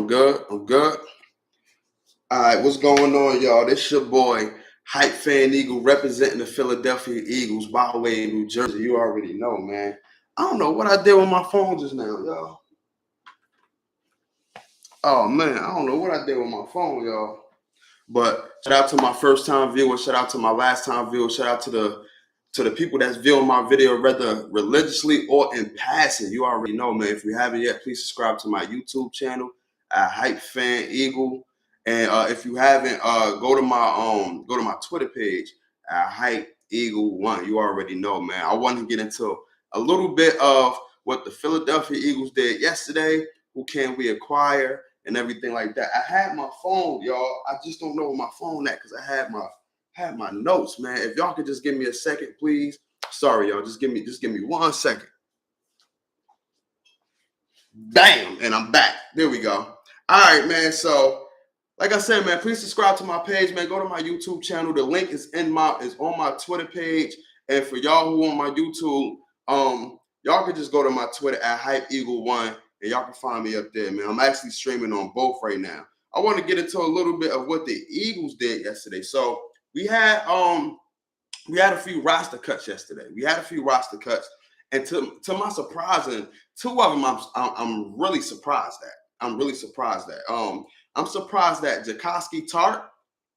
I'm good. I'm good. All right, what's going on, y'all? This your boy, Hype Fan Eagle, representing the Philadelphia Eagles by way of New Jersey. You already know, man. I don't know what I did with my phone just now, y'all. Oh, man, I don't know what I did with my phone, y'all. But shout out to my first time viewers. Shout out to my last time viewers. Shout out to the people that's viewing my video, whether religiously or in passing. You already know, man. If you haven't yet, please subscribe to my YouTube channel at Hype Fan Eagle. And if you haven't, go to my Twitter page at Hype Eagle One. You already know, man. I want to get into a little bit of what the Philadelphia Eagles did yesterday. Who can we acquire? And everything like that. I had my phone, y'all. I just don't know where my phone at because I had my notes, man. If y'all could just give me a second, please. Sorry, y'all. Just give me 1 second. Bam, and I'm back. There we go. All right, man. So, like I said, man, please subscribe to my page, man. Go to my YouTube channel. The link is on my Twitter page. And for y'all who on my YouTube, y'all can just go to my Twitter at Hype Eagle One. And y'all can find me up there, man. I'm actually streaming on both right now. I want to get into a little bit of what the Eagles did yesterday. So we had a few roster cuts yesterday. And to my surprise, and two of them I'm really surprised at. I'm surprised at Jakoski Tart.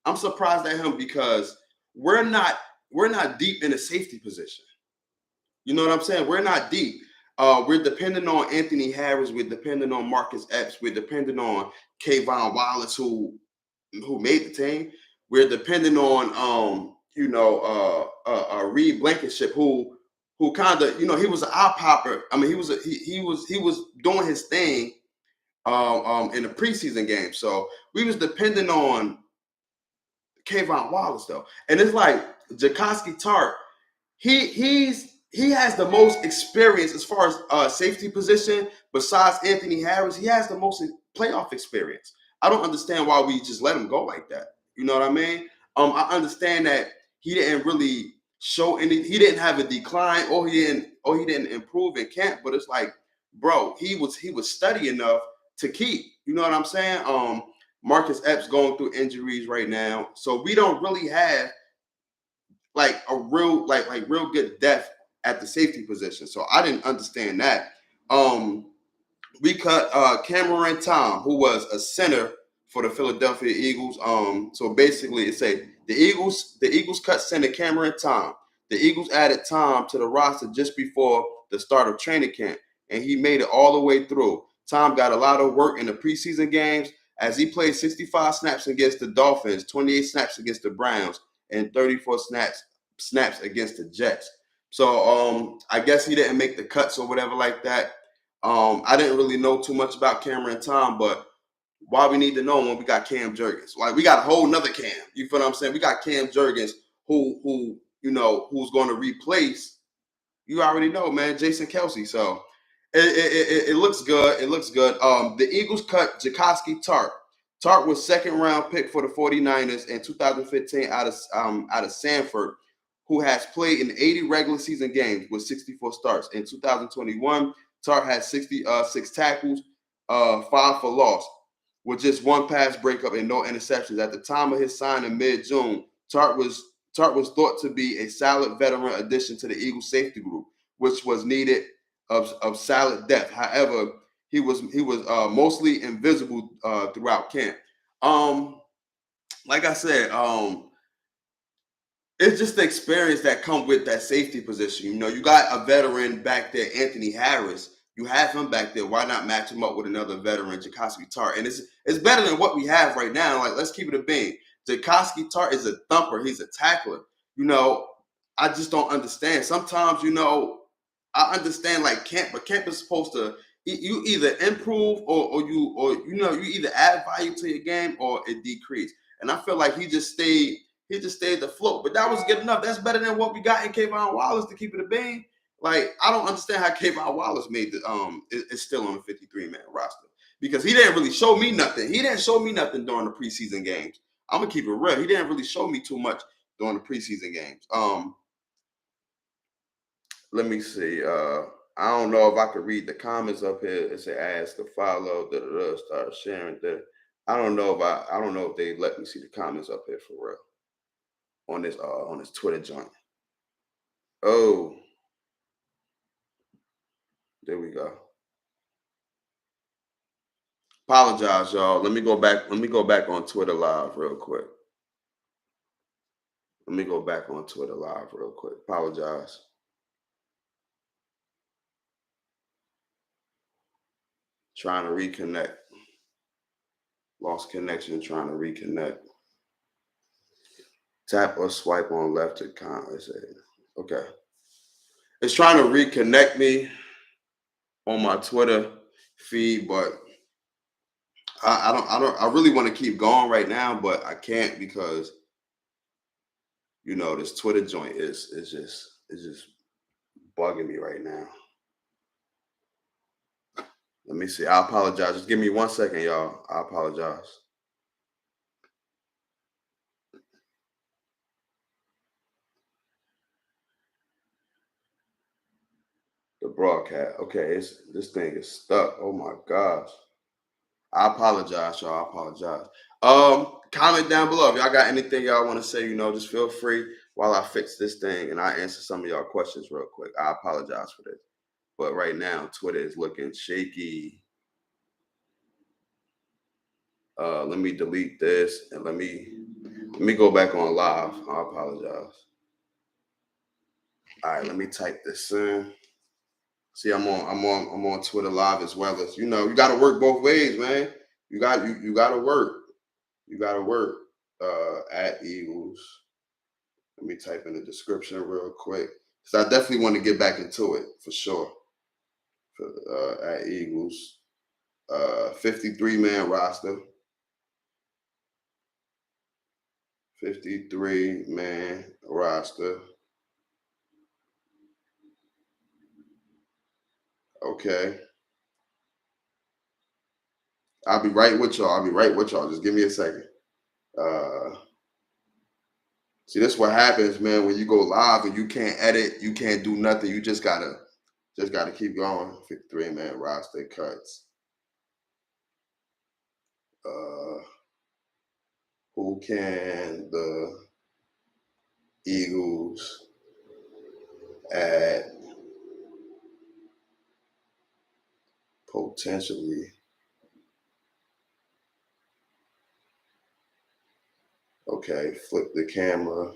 I'm surprised at him because we're not deep in the safety position. You know what I'm saying? We're not deep. We're dependent on Anthony Harris. We're dependent on Marcus Epps. We're dependent on Kayvon Wallace, who made the team. We're dependent on Reed Blankenship, who kind of he was an eye popper. I mean, he was doing his thing in the preseason game. So we was dependent on Kayvon Wallace though, and it's like Jakoski Tart. He has the most experience as far as safety position. Besides Anthony Harris, he has the most playoff experience. I don't understand why we just let him go like that. You know what I mean? I understand that he didn't really show any. He didn't have a decline, or he didn't improve in camp. But it's like, bro, he was steady enough to keep. You know what I'm saying? Marcus Epps going through injuries right now, so we don't really have like a real real good depth at the safety position. So I didn't understand that. We cut Cameron Tom, who was a center for the Philadelphia Eagles. So basically it say the Eagles cut center Cameron Tom. The Eagles added Tom to the roster just before the start of training camp, and he made it all the way through. Tom got a lot of work in the preseason games as he played 65 snaps against the Dolphins, 28 snaps against the Browns, and 34 snaps against the Jets. So I guess he didn't make the cuts or whatever like that. I didn't really know too much about Cameron Tom, but why we need to know when we got Cam Jurgens? Like we got a whole nother Cam. You feel what I'm saying? We got Cam Jurgens who's going to replace. You already know, man, Jason Kelsey. So it looks good. It looks good. The Eagles cut Jakoski Tart. Tart was second round pick for the 49ers in 2015 out of Sanford, who has played in 80 regular season games with 64 starts. In 2021, Tart had 66 tackles, 5 for loss, with just 1 pass breakup and no interceptions. At the time of his signing in mid-June, Tart was thought to be a solid veteran addition to the Eagles safety group, which was needed of solid depth. However, he was mostly invisible throughout camp. Like I said, it's just the experience that comes with that safety position. You know, you got a veteran back there, Anthony Harris. You have him back there. Why not match him up with another veteran, Jakoski Tart? And it's better than what we have right now. Like, let's keep it a bean. Jakoski Tart is a thumper. He's a tackler. You know, I just don't understand. Sometimes, I understand like camp, but camp is supposed to you either improve or you either add value to your game or it decrease. And I feel like he just stayed afloat. But that was good enough. That's better than what we got in Kayvon Wallace, to keep it a bean. Like, I don't understand how Kayvon Wallace made is still on the 53-man roster, because he didn't really show me nothing. He didn't show me nothing during the preseason games. I'm gonna keep it real. He didn't really show me too much during the preseason games. Let me see. I don't know if I could read the comments up here. It say ask to follow, start sharing that. I don't know if they let me see the comments up here for real on this Twitter joint. Oh, there we go. Apologize, y'all. Let me go back. Let me go back on Twitter live real quick. Let me go back on Twitter live real quick. Apologize. Trying to reconnect. Lost connection, trying to reconnect. Tap or swipe on left to comment. Okay. It's trying to reconnect me on my Twitter feed, but I really want to keep going right now, but I can't because this Twitter joint is just bugging me right now. Let me see. I apologize. Just give me 1 second, y'all. I apologize. The broadcast. Okay, this thing is stuck. Oh my gosh. I apologize, y'all. I apologize. Comment down below if y'all got anything y'all want to say. Just feel free while I fix this thing and I answer some of y'all questions real quick. I apologize for this, but right now Twitter is looking shaky. Let me delete this and let me go back on live. I apologize. All right, let me type this in. See, I'm on Twitter live as well as you got to work both ways, man. You got to work. You got to work. At Eagles. Let me type in the description real quick because I definitely want to get back into it for sure. For at Eagles, 53-man roster. 53-man roster. Okay. I'll be right with y'all. I'll be right with y'all. Just give me a second. See, that's what happens, man, when you go live and you can't edit, you can't do nothing. You just gotta keep going. 53-man roster cuts. Who can the Eagles add potentially? Okay, flip the camera.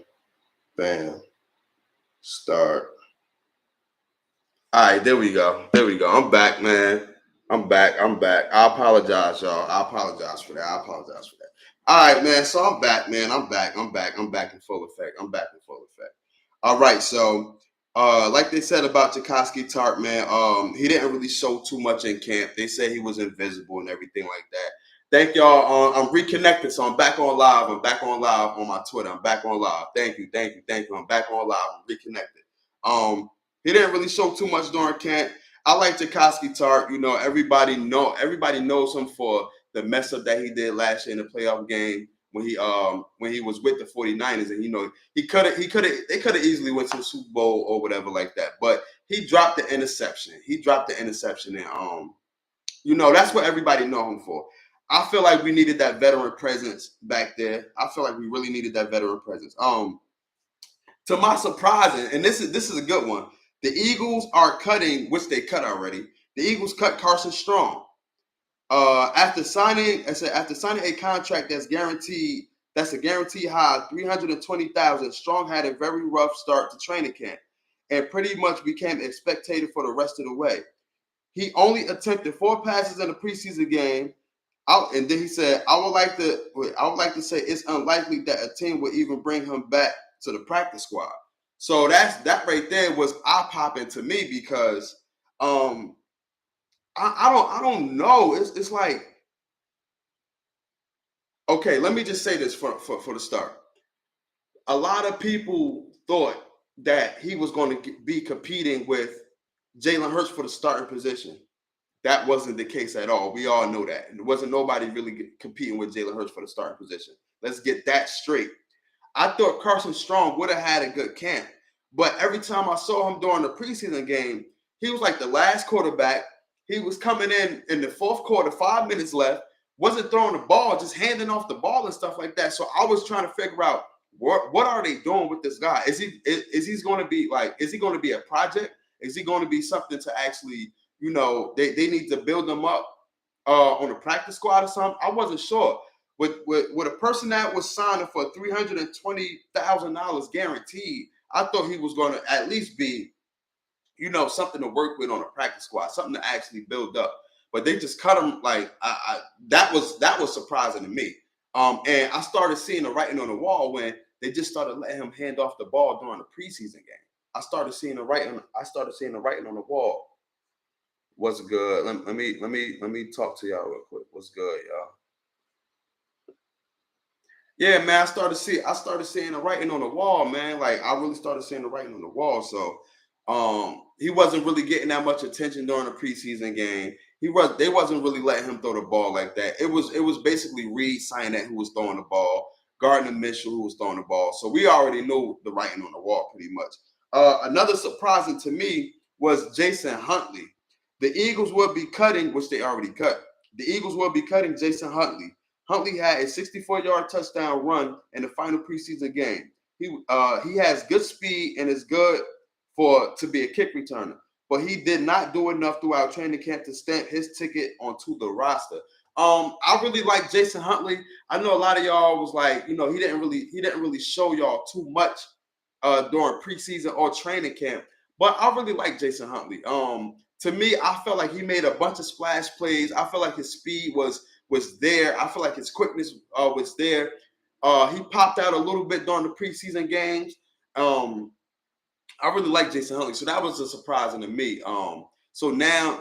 Bam. Start. All right, there we go. There we go. I'm back, man. I'm back. I apologize, y'all. I apologize for that. All right, man. So I'm back, man. I'm back in full effect. All right, so like they said about Jakoski Tart, man, he didn't really show too much in camp. They said he was invisible and everything like that. Thank y'all. I'm reconnected, so I'm back on live. I'm back on live on my Twitter. I'm back on live. Thank you. I'm back on live. I'm reconnected. He didn't really show too much during camp. I like Jakoski Tart. Everybody knows him for the mess up that he did last year in the playoff game when he was with the 49ers, and they could have easily went to the Super Bowl or whatever like that. But he dropped the interception. And that's what everybody know him for. I feel like we needed that veteran presence back there. I feel like we really needed that veteran presence. To my surprise, and this is a good one. The Eagles are cutting, which they cut already. The Eagles cut Carson Strong. After signing a contract that's a guaranteed high, $320,000. Strong had a very rough start to training camp, and pretty much became a spectator for the rest of the way. He only attempted 4 passes in a preseason game. And then he said, I would like to say it's unlikely that a team would even bring him back to the practice squad. So that right there was eye-popping to me because I don't know. It's like, okay, let me just say this for the start. A lot of people thought that he was going to be competing with Jalen Hurts for the starting position. That wasn't the case at all. We all know that. And there wasn't nobody really competing with Jalen Hurts for the starting position. Let's get that straight. I thought Carson Strong would have had a good camp. But every time I saw him during the preseason game, He was like the last quarterback. He was coming in the fourth quarter, 5 minutes left, wasn't throwing the ball, just handing off the ball and stuff like that. So I was trying to figure out what are they doing with this guy? Is he going to be like, is he going to be a project? Is he going to be something to actually, they need to build him up on the practice squad or something? I wasn't sure. With a person that was signing for $320,000 guaranteed, I thought he was going to at least be, something to work with on a practice squad, something to actually build up. But they just cut him like that was surprising to me. And I started seeing the writing on the wall when they just started letting him hand off the ball during the preseason game. I started seeing the writing on the wall. What's good? Let me talk to y'all real quick. What's good, y'all? Yeah, man, I started seeing the writing on the wall, man. Like I really started seeing the writing on the wall. So he wasn't really getting that much attention during the preseason game. They wasn't really letting him throw the ball like that. It was basically Reed Sinet who was throwing the ball, Gardner Mitchell who was throwing the ball. So we already knew the writing on the wall pretty much. Another surprising to me was Jason Huntley. The Eagles will be cutting, which they already cut. The Eagles will be cutting Jason Huntley. Huntley had a 64-yard touchdown run in the final preseason game. He has good speed and is good to be a kick returner, but he did not do enough throughout training camp to stamp his ticket onto the roster. I really like Jason Huntley. I know a lot of y'all was like, he didn't really show y'all too much during preseason or training camp, but I really like Jason Huntley. To me, I felt like he made a bunch of splash plays. I felt like his speed was there. I feel like his quickness was there. He popped out a little bit during the preseason games. I really like Jason Huntley, so that was a surprising to me. So now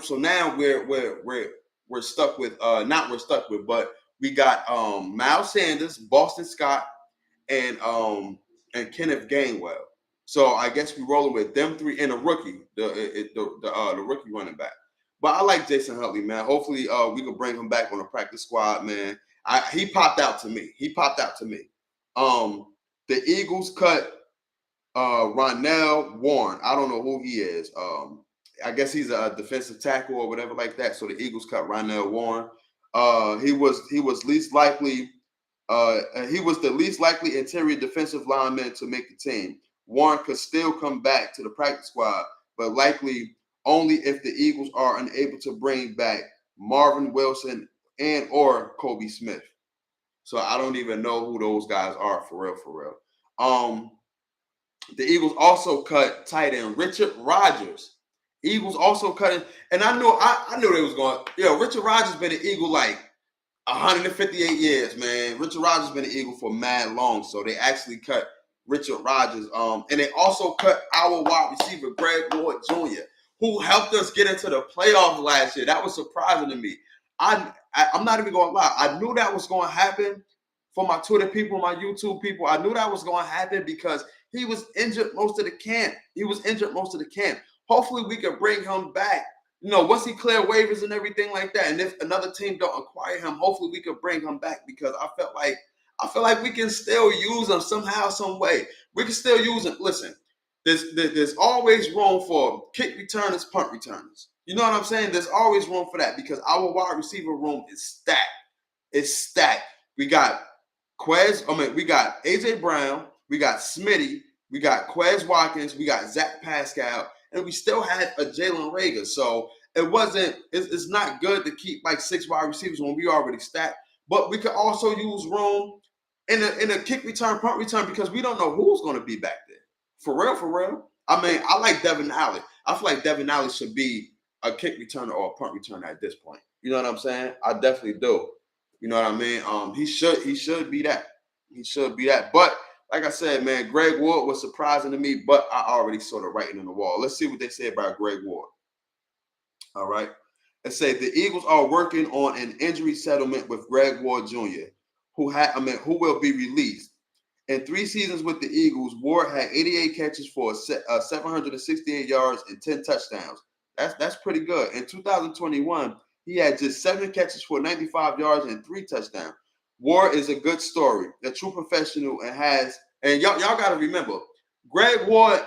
we're stuck with but we got Miles Sanders, Boston Scott, and Kenneth Gainwell. So I guess we're rolling with them three and a rookie, the rookie running back. But I like Jason Huntley, man. Hopefully, we can bring him back on the practice squad, man. He popped out to me. The Eagles cut Ronell Warren. I don't know who he is. I guess he's a defensive tackle or whatever like that. So the Eagles cut Ronell Warren. He was least likely. He was the least likely interior defensive lineman to make the team. Warren could still come back to the practice squad, but likely only if the Eagles are unable to bring back Marvin Wilson and or Kobe Smith. So I don't even know who those guys are for real. The Eagles also cut tight end Richard Rodgers. Eagles also cut it, and I knew they was going. Richard Rodgers been an Eagle like 158 years, man. Richard Rodgers been an Eagle for mad long, so they actually cut Richard Rodgers. And they also cut our wide receiver Greg Ward Jr., who helped us get into the playoffs last year. That was surprising to me. I'm not even going to lie. I knew that was going to happen for my Twitter people, my YouTube people. I knew that was going to happen because he was injured most of the camp. Hopefully we can bring him back. Once he clear waivers and everything like that, and if another team don't acquire him, hopefully we can bring him back because I feel like we can still use him somehow, some way. We can still use him. Listen, there's always room for kick returners, punt returners. You know what I'm saying? There's always room for that because our wide receiver room is stacked. It's stacked. We got we got AJ Brown, we got Smitty, we got Quez Watkins, we got Zach Pascal, and we still had a Jalen Reagor. So it's not good to keep like 6 wide receivers when we already stacked. But we could also use room in a kick return, punt return, because we don't know who's going to be back there. For real. I mean, I like Devin Alley. I feel like Devin Alley should be a kick returner or a punt returner at this point. You know what I'm saying? I definitely do. You know what I mean? He should be that. He should be that. But like I said, man, Greg Ward was surprising to me, but I already saw the writing on the wall. Let's see what they say about Greg Ward. All right. It said the Eagles are working on an injury settlement with Greg Ward Jr., who will be released. In 3 seasons with the Eagles, Ward had 88 catches for 768 yards and 10 touchdowns. That's pretty good. In 2021, he had just 7 catches for 95 yards and 3 touchdowns. Ward is a good story, a true professional, and y'all got to remember, Greg Ward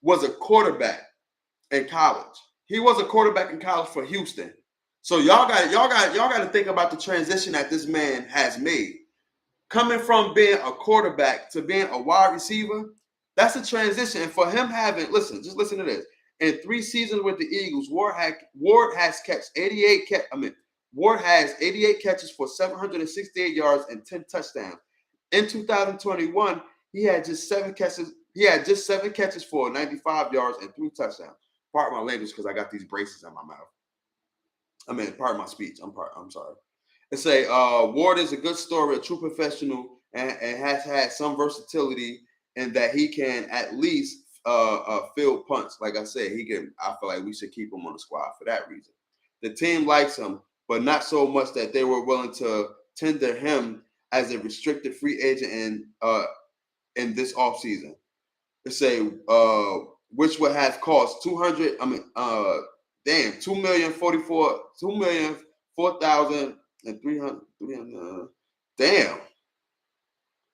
was a quarterback in college. He was a quarterback in college for Houston. So y'all got to think about the transition that this man has made. Coming from being a quarterback to being a wide receiver, that's a transition. And for him having, just listen to this. In 3 seasons with the Eagles, Ward has catched 88 Ward has 88 catches for 768 yards and 10 touchdowns. In 2021, he had just 7 catches. He had just 7 catches for 95 yards and 3 touchdowns. Pardon my language because I got these braces in my mouth. Pardon my speech. I'm sorry. It say Ward is a good story, a true professional, and has had some versatility in that he can at least field punts. Like I said, he can. I feel like we should keep him on the squad for that reason. The team likes him, but not so much that they were willing to tender him as a restricted free agent in this offseason. It say which would have cost 200. $2,004,300. Damn,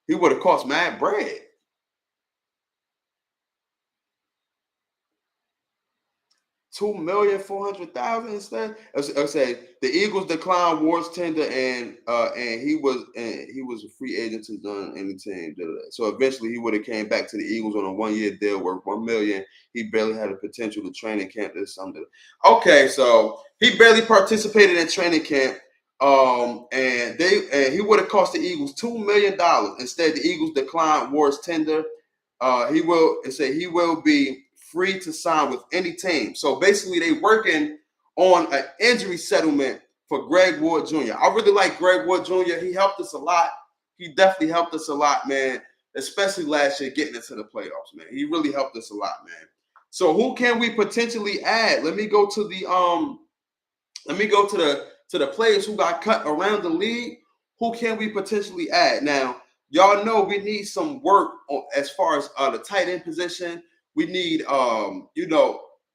he would have cost mad bread. 2,400,000 instead. I say the Eagles declined Ward's tender, and he was a free agent to done any team. So eventually he would have came back to the Eagles on a 1-year deal worth $1 million. He barely had the potential to training camp. This something. Okay, so he barely participated in training camp. And he would have cost the Eagles $2 million. Instead, the Eagles declined Ward's tender. He will be free to sign with any team. So basically, they working on an injury settlement for Greg Ward Jr. I really like Greg Ward Jr. He helped us a lot. He definitely helped us a lot, man. Especially last year, getting into the playoffs, man. He really helped us a lot, man. So who can we potentially add? Let me go to the players who got cut around the league. Who can we potentially add? Now, y'all know we need some work as far as the tight end position. We need,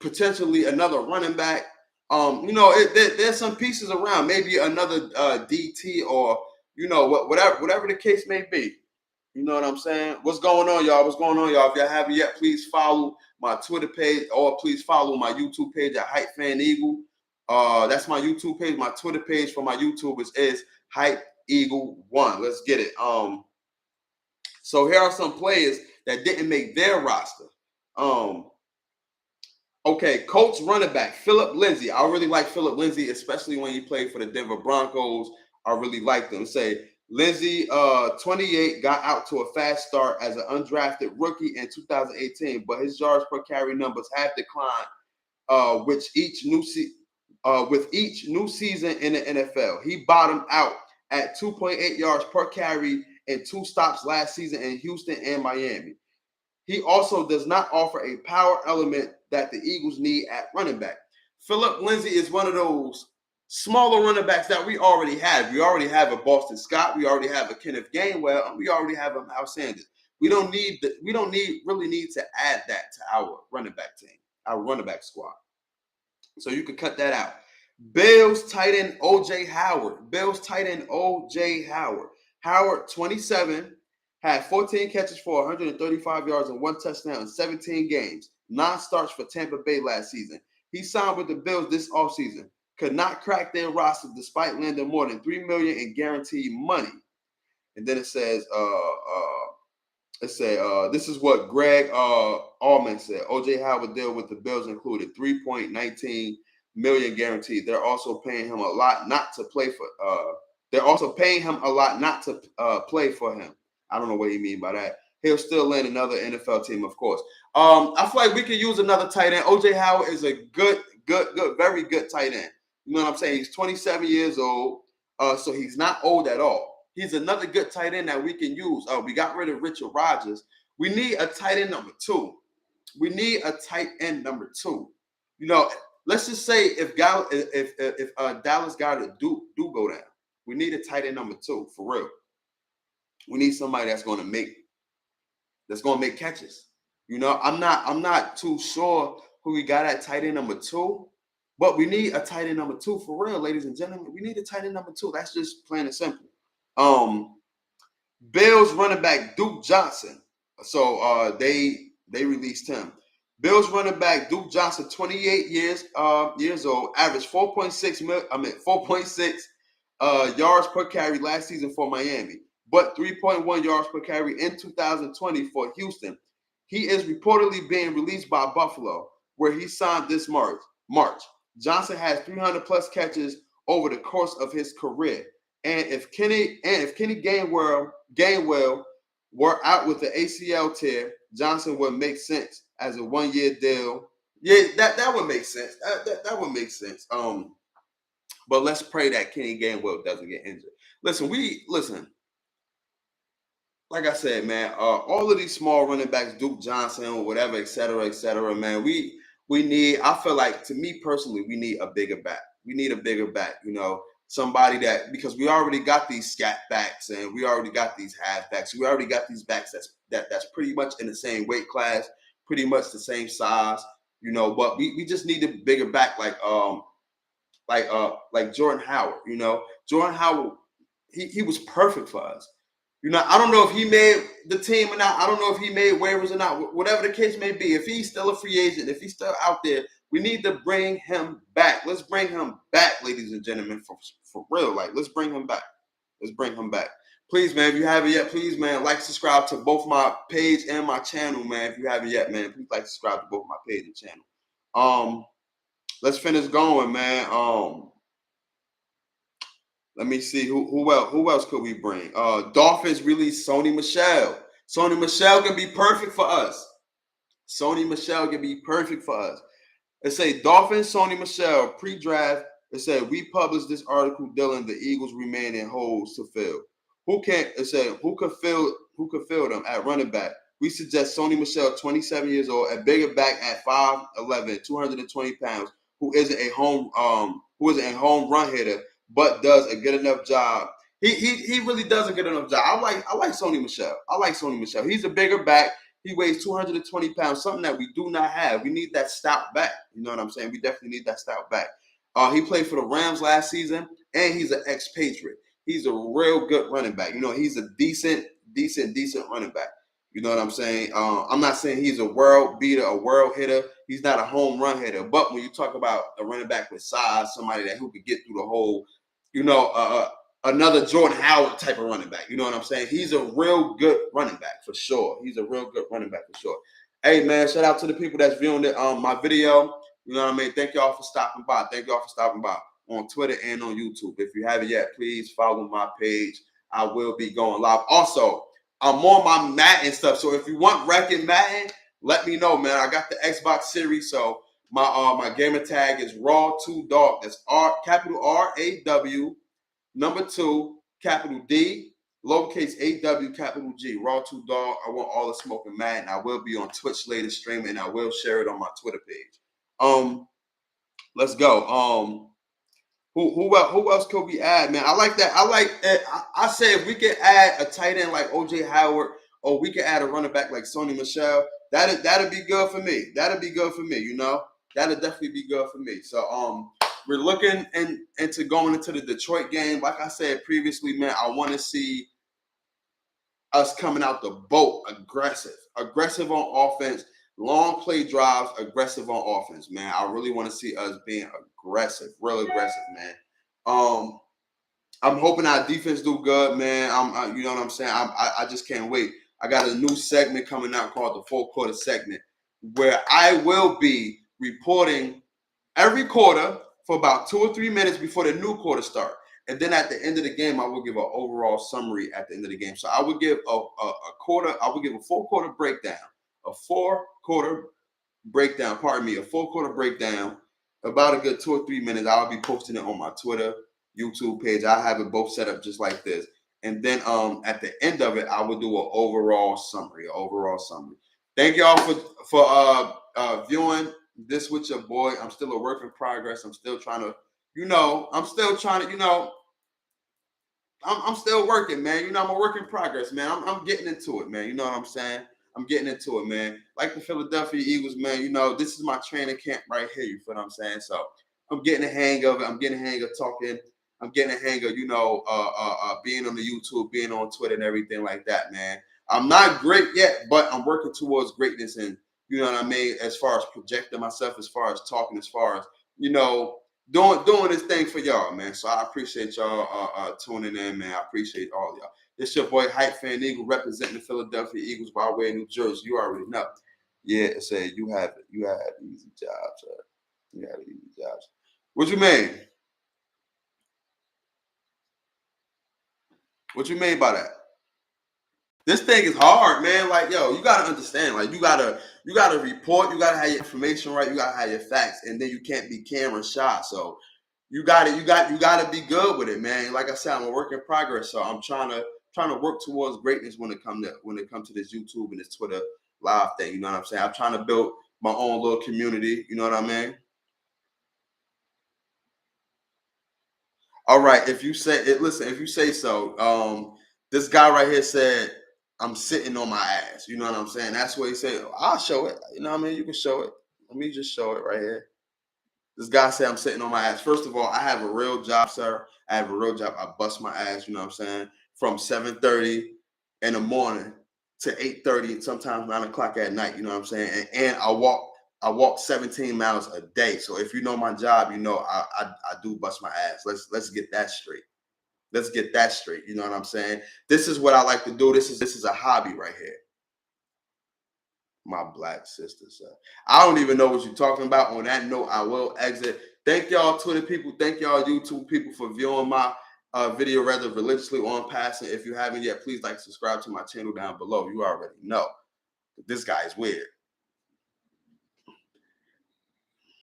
potentially another running back. There's some pieces around. Maybe another DT or whatever the case may be. You know what I'm saying? What's going on, y'all? If y'all haven't yet, please follow my Twitter page or please follow my YouTube page at Hype Fan Eagle. That's my YouTube page. My Twitter page for my YouTube is Hype Eagle 1. Let's get it. So here are some players that didn't make their roster. Colts running back Philip Lindsay. I really like Philip Lindsay, especially when he played for the Denver Broncos. I really like them. Say Lindsay, 28, got out to a fast start as an undrafted rookie in 2018, but his yards per carry numbers have declined with each new season in the NFL. He bottomed out at 2.8 yards per carry in 2 stops last season in Houston and Miami. He also does not offer a power element that the Eagles need at running back. Philip Lindsay is one of those smaller running backs that we already have. We already have a Boston Scott. We already have a Kenneth Gainwell. And we already have a Miles Sanders. We don't really need to add that to our running back team, our running back squad. So you can cut that out. Bills tight end O.J. Howard. Howard, 27, had 14 catches for 135 yards and 1 touchdown in 17 games. 9 starts for Tampa Bay last season. He signed with the Bills this offseason. Could not crack their roster despite landing more than $3 million in guaranteed money. And then it says, this is what Greg Allman said. O.J. Howard deal with the Bills included $3.19 million guaranteed. They're also paying him a lot not to play for. Play for him. I don't know what you mean by that. He'll still land another NFL team, of course. I feel like we could use another tight end. O.J. Howard is a good, very good tight end. You know what I'm saying? He's 27 years old, so he's not old at all. He's another good tight end that we can use. We got rid of Richard Rodgers. We need a tight end number 2. Let's just say if Dallas Goedert do go down, we need a tight end number 2 for real. We need somebody that's going to make catches. I'm not too sure who we got at tight end number 2, but we need a tight end number 2 for real, ladies and gentlemen. We need a tight end number 2. That's just plain and simple. Bills running back Duke Johnson. So they released him. Bills running back Duke Johnson, 28 years old, averaged 4.6 yards per carry last season for Miami, but 3.1 yards per carry in 2020 for Houston. He is reportedly being released by Buffalo, where he signed this March. Johnson has 300 plus catches over the course of his career, and if Kenny Gainwell were out with the ACL tear, Johnson would make sense as a 1 year deal. Yeah, that would make sense. That would make sense. But let's pray that Kenny Gainwell doesn't get injured. Listen. Like I said, man, all of these small running backs, Duke Johnson or whatever, et cetera, man, we need. I feel like, to me personally, we need a bigger back. We need a bigger back. Somebody that, because we already got these scat backs and we already got these half backs. We already got these backs that's pretty much in the same weight class, pretty much the same size. But we just need a bigger back, like Jordan Howard. Jordan Howard, he was perfect for us. I don't know if he made the team or not. I don't know if he made waivers or not. Whatever the case may be, if he's still a free agent, if he's still out there, we need to bring him back. Let's bring him back, ladies and gentlemen, for real. Like, let's bring him back. Let's bring him back. Please, man, if you haven't yet, please, man, like, subscribe to both my page and my channel, man. If you haven't yet, man, please like, subscribe to both my page and channel. Let's finish going, man. Let me see who else could we bring? Dolphins released Sony Michel. Sony Michel can be perfect for us. Sony Michel can be perfect for us. It say Dolphins Sony Michel pre-draft. It said we published this article dealing the Eagles remaining holes to fill. Who could fill them at running back? We suggest Sony Michel, 27 years old, a bigger back at 5'11", 220 pounds, who isn't a home run hitter, but does a good enough job. He really does a good enough job. I like Sony Michel. He's a bigger back. He weighs 220 pounds, something that we do not have. We need that stout back. You know what I'm saying? We definitely need that stout back. He played for the Rams last season, and he's an ex-Patriot. He's a real good running back. He's a decent running back. You know what I'm saying? I'm not saying he's a world beater, a world hitter. He's not a home run hitter. But when you talk about a running back with size, somebody who could get through the whole, another Jordan Howard type of running back. You know what I'm saying? He's a real good running back for sure. Hey, man, shout out to the people that's viewing my video. You know what I mean? Thank y'all for stopping by. On Twitter and on YouTube. If you haven't yet, please follow my page. I will be going live. Also, I'm on my Madden stuff. So if you want Wrecking Madden, let me know, man. I got the Xbox Series. So my gamer tag is Raw2Dog. That's capital RAW, number 2, capital D, lowercase AW, capital G. Raw2Dog. I want all the smoking Madden. I will be on Twitch later streaming. I will share it on my Twitter page. Let's go. Who else could we add, man? I like that. I say if we could add a tight end like OJ Howard, or we could add a running back like Sony Michel, that'd be good for me. That'd definitely be good for me. So we're looking into going into the Detroit game. Like I said previously, man, I want to see us coming out the boat aggressive on offense. Long play drives, aggressive on offense, man. I really want to see us being aggressive, real aggressive, man. I'm hoping our defense do good, man. You know what I'm saying? I just can't wait. I got a new segment coming out called the 4 quarter segment, where I will be reporting every quarter for about 2 or 3 minutes before the new quarter starts. And then at the end of the game, I will give an overall summary at the end of the game. So I would give a 4 quarter breakdown. A 4 quarter breakdown, about a good 2 or 3 minutes. I'll be posting it on my Twitter, YouTube page. I have it both set up just like this. And then at the end of it, I will do an overall summary. Thank y'all for viewing this with your boy. I'm still a work in progress. I'm still trying to, I'm still working, man. I'm a work in progress, man. I'm getting into it, man. You know what I'm saying? I'm getting into it, man. Like the Philadelphia Eagles, man, this is my training camp right here. You feel what I'm saying? So I'm getting a hang of it. I'm getting a hang of talking. I'm getting a hang of, being on the YouTube, being on Twitter and everything like that, man. I'm not great yet, but I'm working towards greatness. And, You know what I mean? As far as projecting myself, as far as talking, as far as, you know, doing this thing for y'all, man. So I appreciate y'all tuning in, man. I appreciate all y'all. This your boy Hype Fan Eagle representing the Philadelphia Eagles by way of New Jersey. You already know. Yeah, it said you have it. You had easy jobs. You had easy jobs. What you mean? What you mean by that? This thing is hard, man. Like, yo, you gotta understand. Like, you gotta report. You gotta have your information right. You gotta have your facts, and then you can't be camera shy. So you gotta be good with it, man. Like I said, I'm a work in progress. So I'm trying to work towards greatness when it comes to this YouTube and this Twitter live thing. You know what I'm saying? I'm trying to build my own little community. You know what I mean? All right. If you say it, listen. If you say so, this guy right here said, "I'm sitting on my ass." You know what I'm saying? That's what he said. I'll show it. You know what I mean? You can show it. Let me just show it right here. This guy said I'm sitting on my ass. First of all, I have a real job, sir. I have a real job. I bust my ass. You know what I'm saying? From 7:30 in the morning to 8:30, and sometimes 9 o'clock at night. You know what I'm saying? And I walk 17 miles a day. So if you know my job, you know I do bust my ass. Let's get that straight. Let's get that straight. You know what I'm saying? This is what I like to do. This is a hobby right here. My black sister, sir. I don't even know what you're talking about. On that note, I will exit. Thank y'all, Twitter people. Thank y'all, YouTube people, for viewing my video rather religiously on passing. If you haven't yet, please like, subscribe to my channel down below. You already know. This guy is weird.